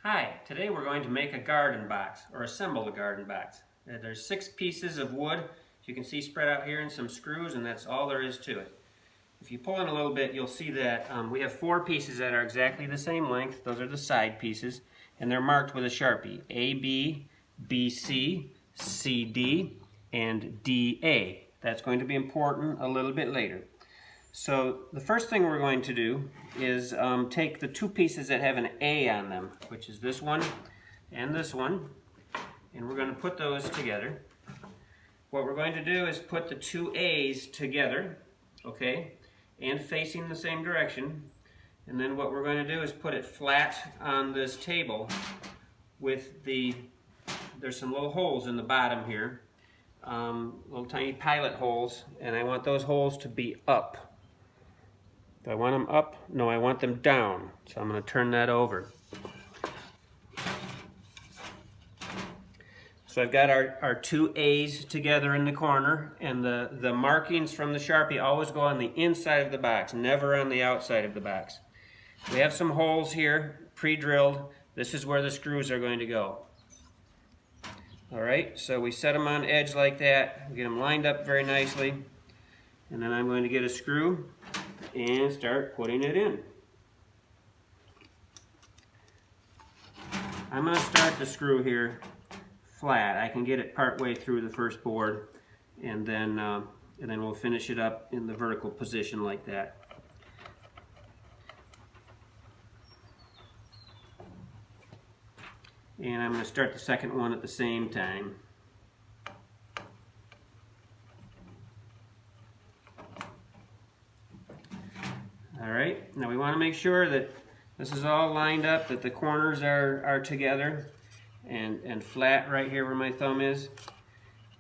Hi, today we're going to make a garden box, or assemble a garden box. There's 6 pieces of wood, as you can see spread out here, and some screws, and that's all there is to it. If you pull in a little bit, you'll see that we have 4 pieces that are exactly the same length. Those are the side pieces, and they're marked with a Sharpie. A, B, B, C, C, D, and D, A. That's going to be important a little bit later. So the first thing we're going to do is take the 2 pieces that have an A on them, which is this one, and we're going to put those together. What we're going to do is put the 2 A's together, okay, and facing the same direction. And then what we're going to do is put it flat on this table with there's some little holes in the bottom here, little tiny pilot holes, and I want those holes to be up. Do I want them up? No, I want them down. So I'm going to turn that over. So I've got our 2 A's together in the corner, and the markings from the Sharpie always go on the inside of the box, never on the outside of the box. We have some holes here, pre-drilled. This is where the screws are going to go. Alright, so we set them on edge like that, we get them lined up very nicely, and then I'm going to get a screw and start putting it in. I'm going to start the screw here flat. I can get it part way through the first board, and then we'll finish it up in the vertical position like that. And I'm going to start the second one at the same time. Alright, now we want to make sure that this is all lined up, that the corners are together and flat right here where my thumb is.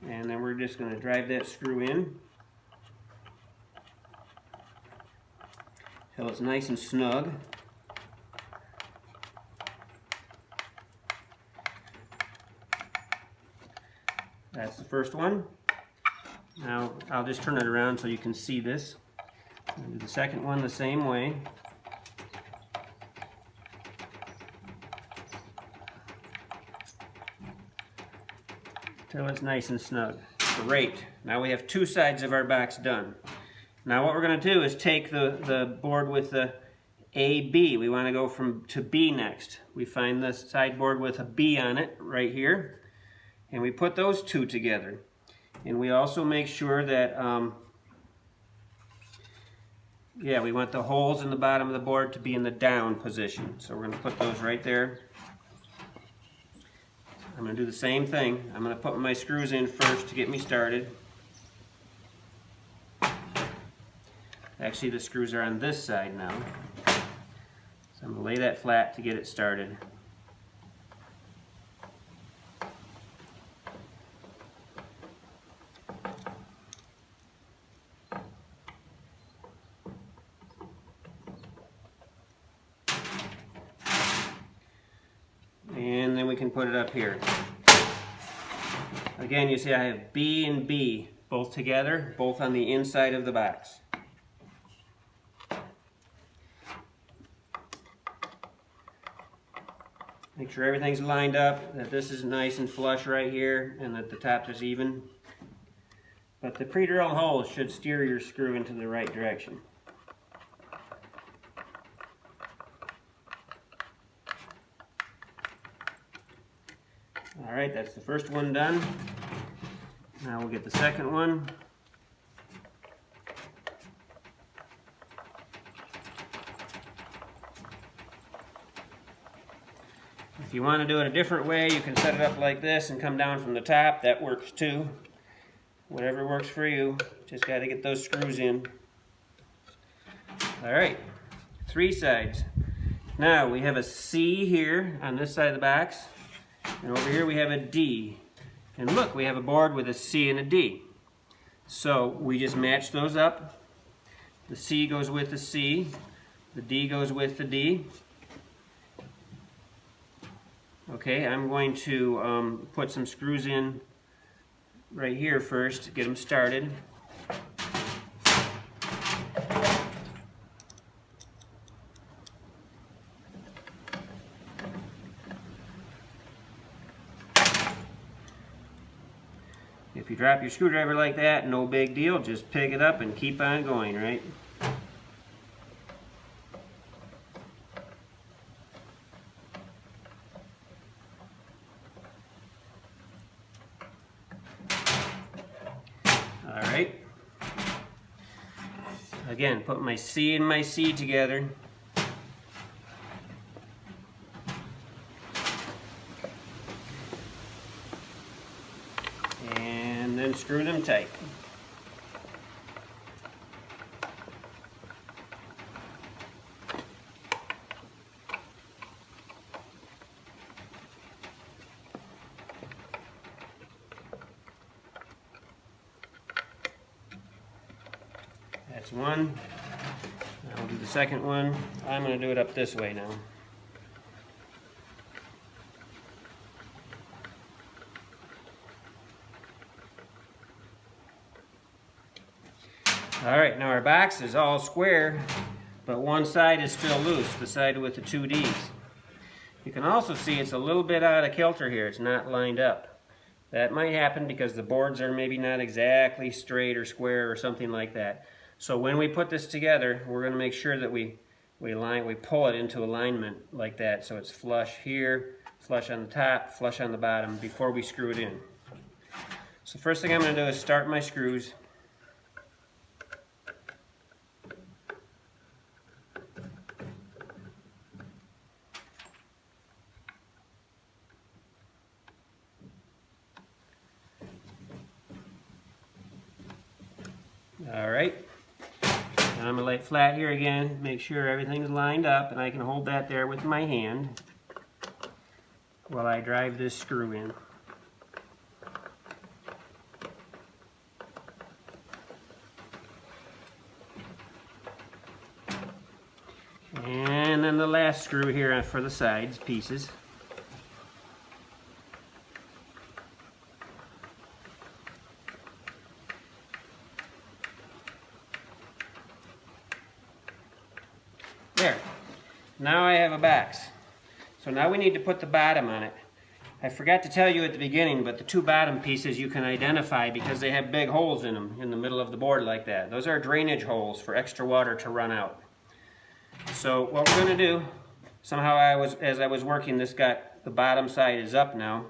And then we're just going to drive that screw in until it's nice and snug. That's the first one. Now I'll just turn it around so you can see this. I'll do the second one the same way. Till it's nice and snug. Great. Now we have 2 sides of our box done. Now what we're going to do is take the board with the AB. We want to go to B next. We find the side board with a B on it right here. And we put those 2 together. And we also make sure that we want the holes in the bottom of the board to be in the down position. So we're going to put those right there. I'm going to do the same thing. I'm going to put my screws in first to get me started. Actually, the screws are on this side now. So I'm going to lay that flat to get it started. And then we can put it up here. Again, you see I have B and B both together, both on the inside of the box. Make sure everything's lined up, that this is nice and flush right here, and that the top is even. But the pre-drilled holes should steer your screw into the right direction. Alright, that's the first one done. Now we'll get the second one. If you want to do it a different way, you can set it up like this and come down from the top. That works too. Whatever works for you. Just got to get those screws in. Alright, 3 sides. Now we have a C here on this side of the box. And over here we have a D. And look, we have a board with a C and a D. So we just match those up. The C goes with the C. The D goes with the D. Okay, I'm going to put some screws in right here first to get them started. If you drop your screwdriver like that, no big deal. Just pick it up and keep on going, right? All right. Again, put my C and my C together. And then screw them tight. That's one. I'll do the second one. I'm going to do it up this way now. Alright, now our box is all square, but one side is still loose, the side with the two Ds. You can also see it's a little bit out of kilter here. It's not lined up. That might happen because the boards are maybe not exactly straight or square or something like that. So when we put this together, we're going to make sure that we pull it into alignment like that, so it's flush here, flush on the top, flush on the bottom before we screw it in. So first thing I'm going to do is start my screws. Alright, now I'm going to lay it flat here again, make sure everything's lined up, and I can hold that there with my hand while I drive this screw in. And then the last screw here for the sides pieces. There. Now I have a box. So now we need to put the bottom on it. I forgot to tell you at the beginning, but the two bottom pieces you can identify because they have big holes in them in the middle of the board like that. Those are drainage holes for extra water to run out. So what we're going to do, somehow as I was working, the bottom side is up now.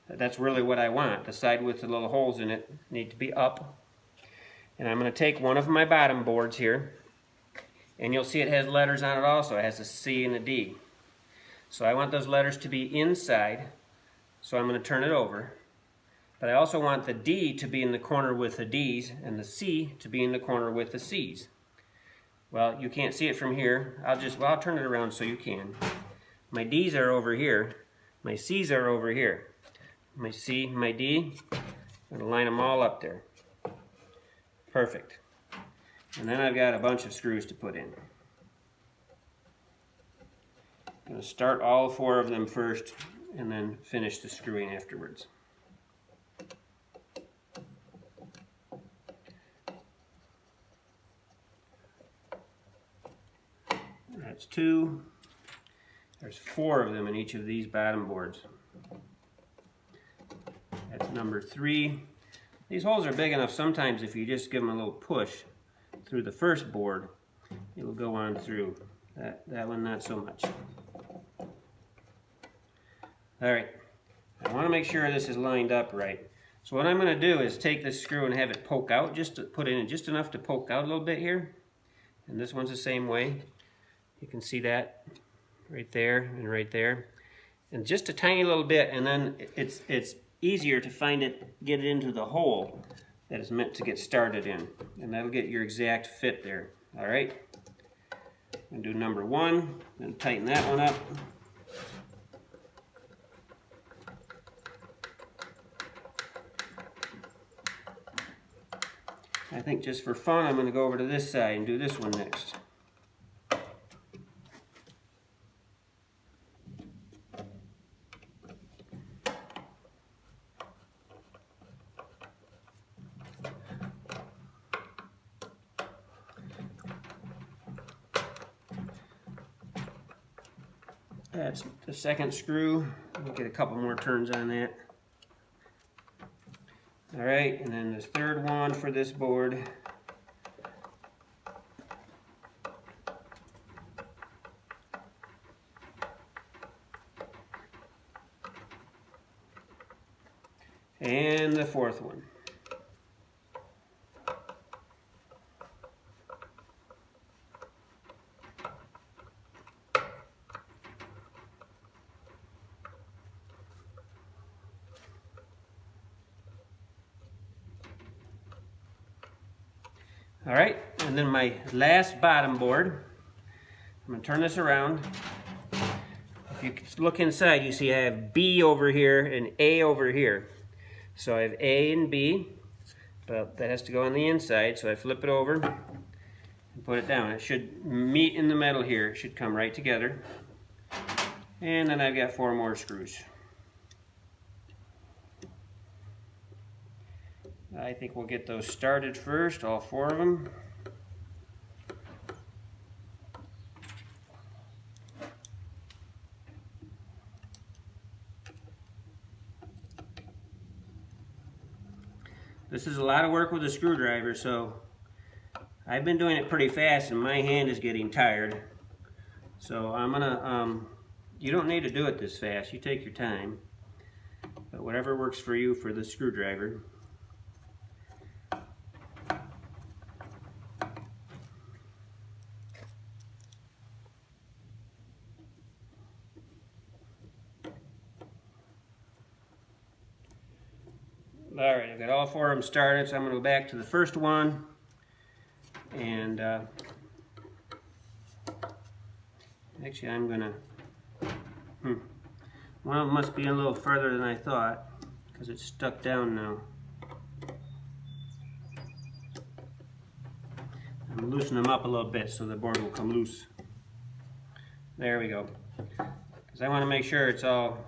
That's really what I want. The side with the little holes in it need to be up. And I'm going to take one of my bottom boards here. And you'll see it has letters on it also. It has a C and a D. So I want those letters to be inside. So I'm going to turn it over. But I also want the D to be in the corner with the D's and the C to be in the corner with the C's. Well, you can't see it from here. I'll turn it around so you can. My D's are over here. My C's are over here. My C, my D, I'm going to line them all up there. Perfect. And then I've got a bunch of screws to put in. I'm going to start all four of them first and then finish the screwing afterwards. That's two. There's four of them in each of these bottom boards. That's number three. These holes are big enough sometimes if you just give them a little push through the first board, it will go on through. That one not so much. Alright, I want to make sure this is lined up right. So what I'm going to do is take this screw and have it poke out, just to put in just enough to poke out a little bit here. And this one's the same way. You can see that right there and right there. And just a tiny little bit, and then it's easier to find it, get it into the hole that is meant to get started in. And that'll get your exact fit there. Alright? I'm going to do number one, then tighten that one up. I think just for fun, I'm going to go over to this side and do this one next. That's the second screw. We'll get a couple more turns on that. All right, and then this third one for this board. And the fourth one. All right, and then my last bottom board. I'm going to turn this around. If you look inside, you see I have B over here and A over here. So I have A and B, but that has to go on the inside, so I flip it over and put it down. It should meet in the middle here. It should come right together. And then I've got 4 more screws. I think we'll get those started first, all 4 of them. This is a lot of work with a screwdriver, so I've been doing it pretty fast and my hand is getting tired. So I'm gonna, you don't need to do it this fast, you take your time. But whatever works for you for the screwdriver. All right, I've got all 4 of them started, so I'm going to go back to the first one. And actually I'm going to, one of them must be a little further than I thought, because it's stuck down now. I'm loosening them up a little bit so the board will come loose. There we go. Because I want to make sure it's all,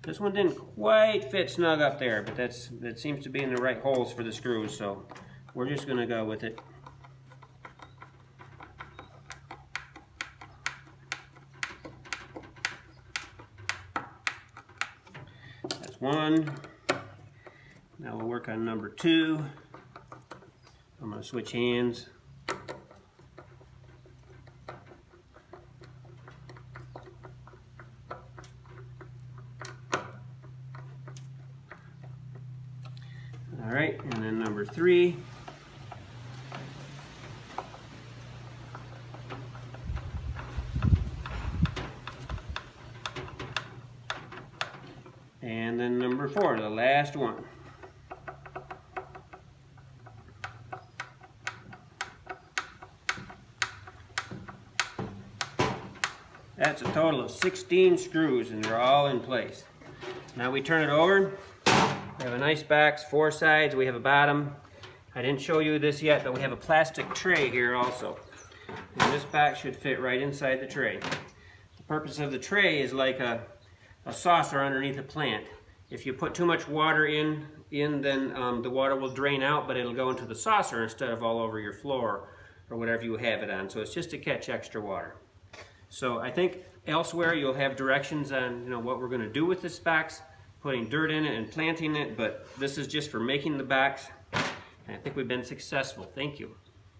this one didn't quite fit snug up there, but that seems to be in the right holes for the screws, so we're just going to go with it. That's 1. Now we'll work on number 2. I'm going to switch hands. All right, and then number 3. And then number 4, the last one. That's a total of 16 screws and they're all in place. Now we turn it over. We have a nice box, 4 sides, we have a bottom. I didn't show you this yet, but we have a plastic tray here also. And this box should fit right inside the tray. The purpose of the tray is like a saucer underneath a plant. If you put too much water in then the water will drain out, but it'll go into the saucer instead of all over your floor or whatever you have it on. So it's just to catch extra water. So I think elsewhere you'll have directions on what we're going to do with this box, putting dirt in it and planting it, but this is just for making the box, and I think we've been successful. Thank you.